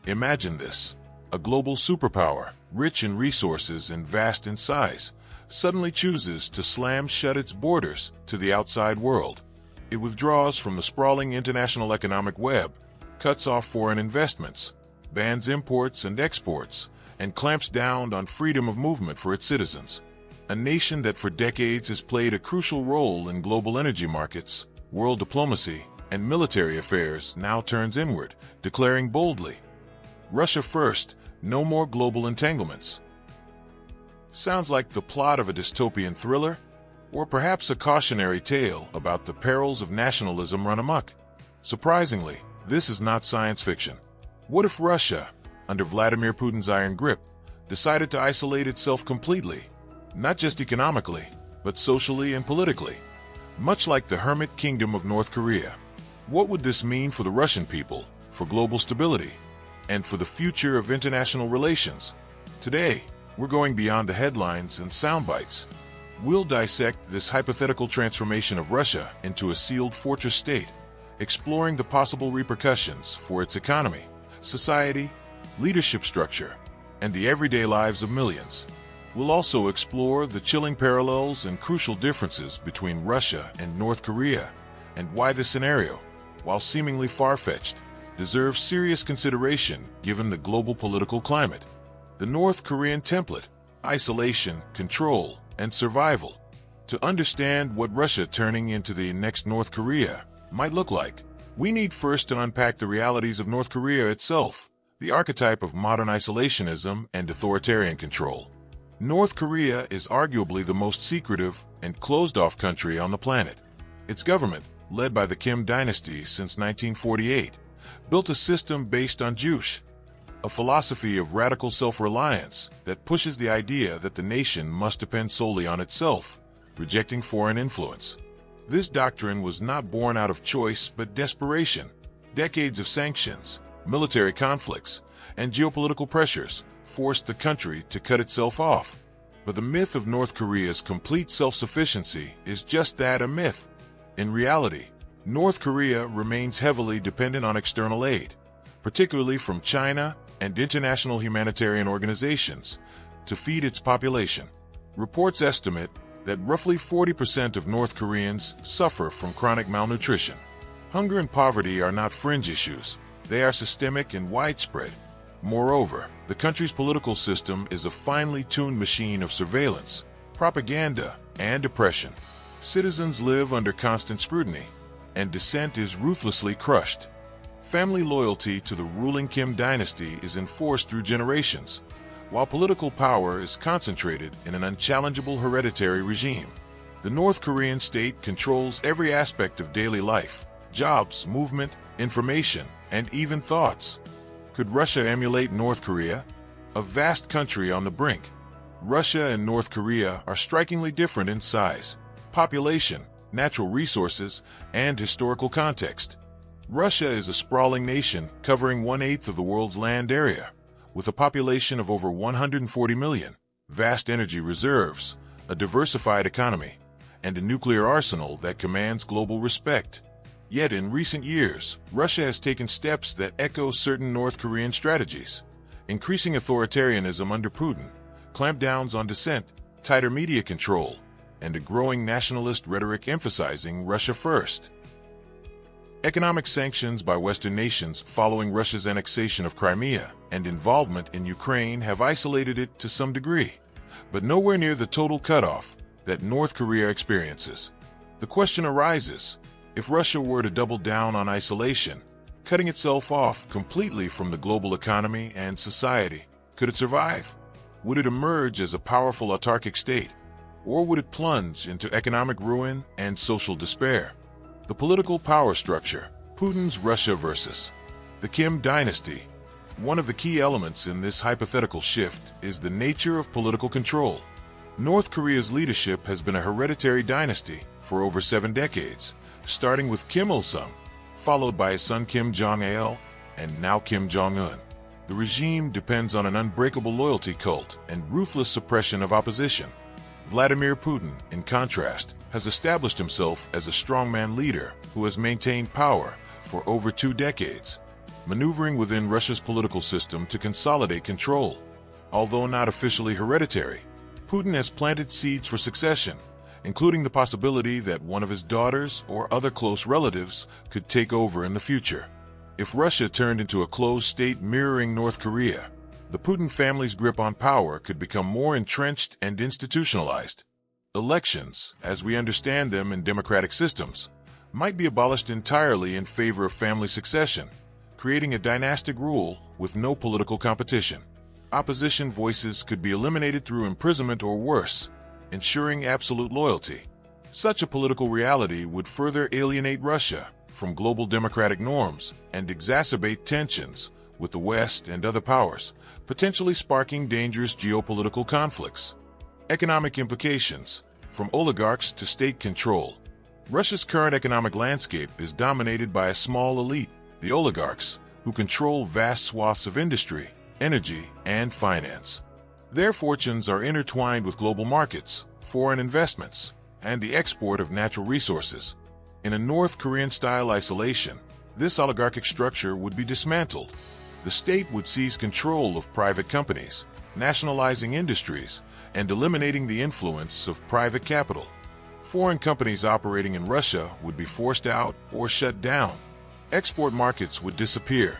Imagine this. A global superpower, rich in resources and vast in size, suddenly chooses to slam shut its borders to the outside world. It withdraws from the sprawling international economic web, cuts off foreign investments, bans imports and exports, and clamps down on freedom of movement for its citizens. A nation that for decades has played a crucial role in global energy markets, world diplomacy, and military affairs now turns inward, declaring boldly, "Russia first, no more global entanglements." Sounds like the plot of a dystopian thriller, or perhaps a cautionary tale about the perils of nationalism run amok. Surprisingly, this is not science fiction. What if Russia, under Vladimir Putin's iron grip, decided to isolate itself completely, not just economically, but socially and politically, much like the hermit kingdom of North Korea? What would this mean for the Russian people, for global stability, and for the future of international relations? Today, we're going beyond the headlines and sound bites. We'll dissect this hypothetical transformation of Russia into a sealed fortress state, exploring the possible repercussions for its economy, society, leadership structure, and the everyday lives of millions. We'll also explore the chilling parallels and crucial differences between Russia and North Korea, and why this scenario, while seemingly far-fetched, deserves serious consideration given the global political climate. The North Korean template: isolation, control, and survival. To understand what Russia turning into the next North Korea might look like, we need first to unpack the realities of North Korea itself, the archetype of modern isolationism and authoritarian control. North Korea is arguably the most secretive and closed-off country on the planet. Its government, led by the Kim dynasty since 1948, built a system based on Juche, a philosophy of radical self-reliance that pushes the idea that the nation must depend solely on itself, rejecting foreign influence. This doctrine was not born out of choice but desperation. Decades of sanctions, military conflicts, and geopolitical pressures forced the country to cut itself off. But the myth of North Korea's complete self-sufficiency is just that, a myth. In reality, North Korea remains heavily dependent on external aid, particularly from China and international humanitarian organizations, to feed its population. Reports estimate that roughly 40% of North Koreans suffer from chronic malnutrition. Hunger and poverty are not fringe issues, they are systemic and widespread. Moreover, the country's political system is a finely tuned machine of surveillance, propaganda, and oppression. Citizens live under constant scrutiny, and dissent is ruthlessly crushed. Family loyalty to the ruling Kim dynasty is enforced through generations, while political power is concentrated in an unchallengeable hereditary regime. The North Korean state controls every aspect of daily life: jobs, movement, information, and even thoughts. Could Russia emulate North Korea? A vast country on the brink, Russia and North Korea are strikingly different in size, population, natural resources, and historical context. Russia is a sprawling nation covering 1/8 of the world's land area, with a population of over 140 million, vast energy reserves, a diversified economy, and a nuclear arsenal that commands global respect. Yet in recent years, Russia has taken steps that echo certain North Korean strategies: increasing authoritarianism under Putin, clampdowns on dissent, tighter media control, and a growing nationalist rhetoric emphasizing Russia first. Economic sanctions by Western nations following Russia's annexation of Crimea and involvement in Ukraine have isolated it to some degree, but nowhere near the total cutoff that North Korea experiences. The question arises, if Russia were to double down on isolation, cutting itself off completely from the global economy and society, could it survive? Would it emerge as a powerful autarkic state? Or would it plunge into economic ruin and social despair? The political power structure, Putin's Russia versus the Kim dynasty. One of the key elements in this hypothetical shift is the nature of political control. North Korea's leadership has been a hereditary dynasty for over 7 decades, starting with Kim Il-sung, followed by his son Kim Jong-il, and now Kim Jong-un. The regime depends on an unbreakable loyalty cult and ruthless suppression of opposition. Vladimir Putin, in contrast, has established himself as a strongman leader who has maintained power for over 2 decades. maneuvering within Russia's political system to consolidate control. Although not officially hereditary, Putin has planted seeds for succession, including the possibility that one of his daughters or other close relatives could take over in the future. If Russia turned into a closed state mirroring North Korea, the Putin family's grip on power could become more entrenched and institutionalized. Elections, as we understand them in democratic systems, might be abolished entirely in favor of family succession, creating a dynastic rule with no political competition. Opposition voices could be eliminated through imprisonment or worse, ensuring absolute loyalty. Such a political reality would further alienate Russia from global democratic norms and exacerbate tensions with the West and other powers, potentially sparking dangerous geopolitical conflicts. Economic implications, from oligarchs to state control. Russia's current economic landscape is dominated by a small elite, the oligarchs, who control vast swaths of industry, energy, and finance. Their fortunes are intertwined with global markets, foreign investments, and the export of natural resources. In a North Korean-style isolation, this oligarchic structure would be dismantled. The state would seize control of private companies, nationalizing industries, and eliminating the influence of private capital. Foreign companies operating in Russia would be forced out or shut down. Export markets would disappear.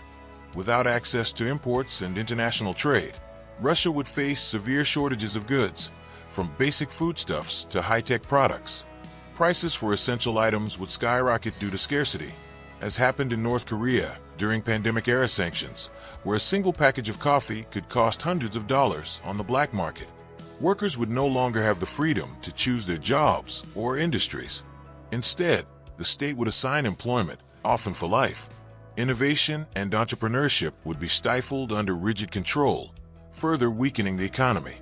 Without access to imports and international trade, Russia would face severe shortages of goods, from basic foodstuffs to high-tech products. Prices for essential items would skyrocket due to scarcity, as happened in North Korea during pandemic-era sanctions, where a single package of coffee could cost hundreds of dollars on the black market. Workers would no longer have the freedom to choose their jobs or industries. Instead, the state would assign employment, often for life. Innovation and entrepreneurship would be stifled under rigid control, further weakening the economy.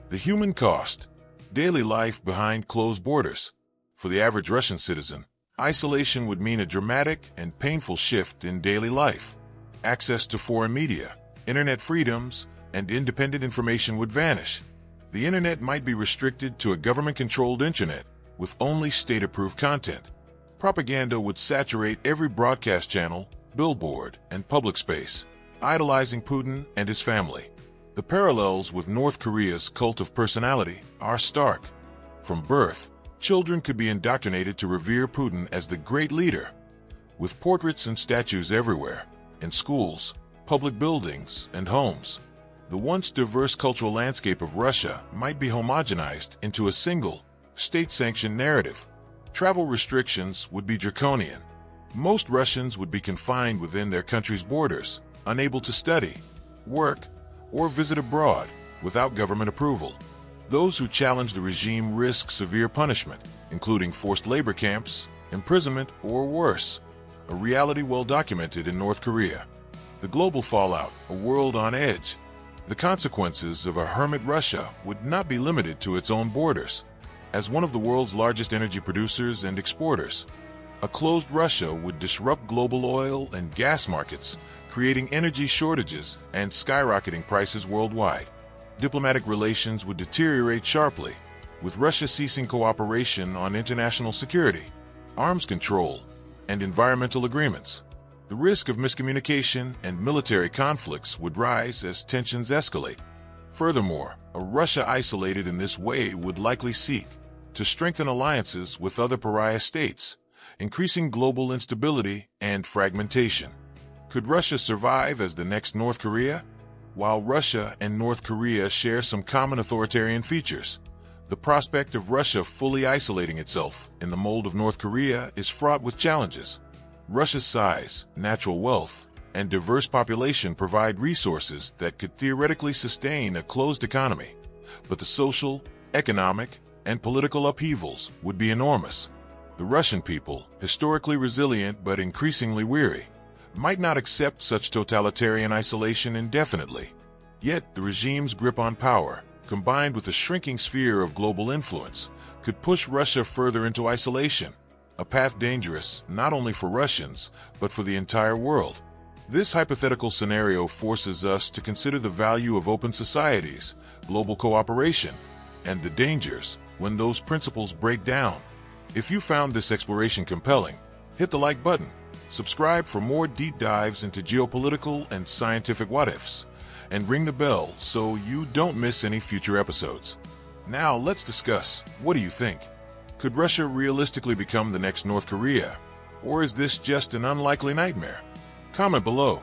The human cost, daily life behind closed borders. For the average Russian citizen, isolation would mean a dramatic and painful shift in daily life. Access to foreign media, internet freedoms, and independent information would vanish. The internet might be restricted to a government-controlled internet with only state-approved content. Propaganda would saturate every broadcast channel, billboard, and public space, idolizing Putin and his family. The parallels with North Korea's cult of personality are stark. From birth, children could be indoctrinated to revere Putin as the great leader, with portraits and statues everywhere, in schools, public buildings, and homes. The once diverse cultural landscape of Russia might be homogenized into a single, state-sanctioned narrative. Travel restrictions would be draconian. Most Russians would be confined within their country's borders, unable to study, work, or visit abroad without government approval. Those who challenge the regime risk severe punishment, including forced labor camps, imprisonment, or worse, a reality well documented in North Korea. The global fallout, a world on edge. The consequences of a hermit Russia would not be limited to its own borders. As one of the world's largest energy producers and exporters, a closed Russia would disrupt global oil and gas markets, creating energy shortages and skyrocketing prices worldwide. Diplomatic relations would deteriorate sharply, with Russia ceasing cooperation on international security, arms control, and environmental agreements. The risk of miscommunication and military conflicts would rise as tensions escalate. Furthermore, a Russia isolated in this way would likely seek to strengthen alliances with other pariah states, increasing global instability and fragmentation. Could Russia survive as the next North Korea? While Russia and North Korea share some common authoritarian features, the prospect of Russia fully isolating itself in the mold of North Korea is fraught with challenges. Russia's size, natural wealth, and diverse population provide resources that could theoretically sustain a closed economy, but the social, economic, and political upheavals would be enormous. The Russian people, historically resilient but increasingly weary, might not accept such totalitarian isolation indefinitely. Yet the regime's grip on power, combined with a shrinking sphere of global influence, could push Russia further into isolation, a path dangerous not only for Russians, but for the entire world. This hypothetical scenario forces us to consider the value of open societies, global cooperation, and the dangers when those principles break down. If you found this exploration compelling, hit the like button, Subscribe for more deep dives into geopolitical and scientific what-ifs, and ring the bell so you don't miss any future episodes. Now let's discuss, what do you think? Could Russia realistically become the next North Korea? Or is this just an unlikely nightmare? Comment below.